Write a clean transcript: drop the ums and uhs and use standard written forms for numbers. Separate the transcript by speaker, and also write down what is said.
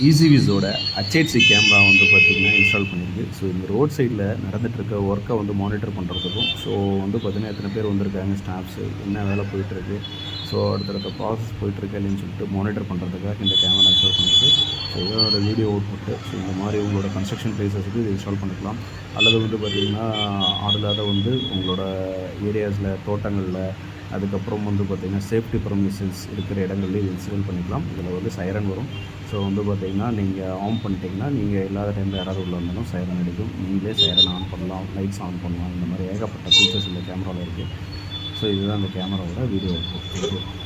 Speaker 1: ஈஸிவிஸோட HHC camera வந்து பார்த்திங்கன்னா install பண்ணியிருக்கு. ஸோ இந்த ரோட் சைடில் நடந்துகிட்ருக்க ஒர்க்கை வந்து மானிட்டர் பண்ணுறதுக்கும், ஸோ வந்து பார்த்திங்கன்னா எத்தனை பேர் வந்திருக்காங்க, ஸ்டாஃப்ஸு என்ன வேலை போயிட்டுருக்கு, ஸோ அடுத்தடுத்த ப்ராசஸ் போயிட்டுருக்கு இல்லைன்னு சொல்லிட்டு மானிட்டர் பண்ணுறதுக்காக இந்த கேமரா இன்ஸ்டால் பண்ணியிருக்கு. ஸோ இதோட வீடியோ அவுட்புட்டு. ஸோ இந்த மாதிரி உங்களோட கன்ஸ்ட்ரக்ஷன் ப்ளேஸஸுக்கு இது இன்ஸ்டால் பண்ணிக்கலாம். அல்லது வந்து பார்த்திங்கன்னா ஆளில்லாத வந்து உங்களோட ஏரியாஸில், தோட்டங்களில், அதுக்கப்புறம் வந்து பார்த்திங்கன்னா சேஃப்டி பர்மிஷன்ஸ் இருக்கிற இடங்கள்லேயே இது இன்ஸ்டால் பண்ணிக்கலாம். இதில் வந்து சைரன் வரும். ஸோ வந்து பார்த்திங்கன்னா நீங்கள் ஆன் பண்ணிட்டீங்கன்னா நீங்கள் இல்லாத டைமில் யாராவது உள்ள வந்தாலும் சைரன் அடிக்கும். நீங்களே சைரன் ஆன் பண்ணலாம், லைட்ஸ் ஆன் பண்ணலாம். இந்த மாதிரி ஏகப்பட்ட ஃபீச்சர்ஸ் இந்த கேமராவில் இருக்குது. ஸோ இதுதான் அந்த கேமராவோட வீடியோ அவுட்புட்.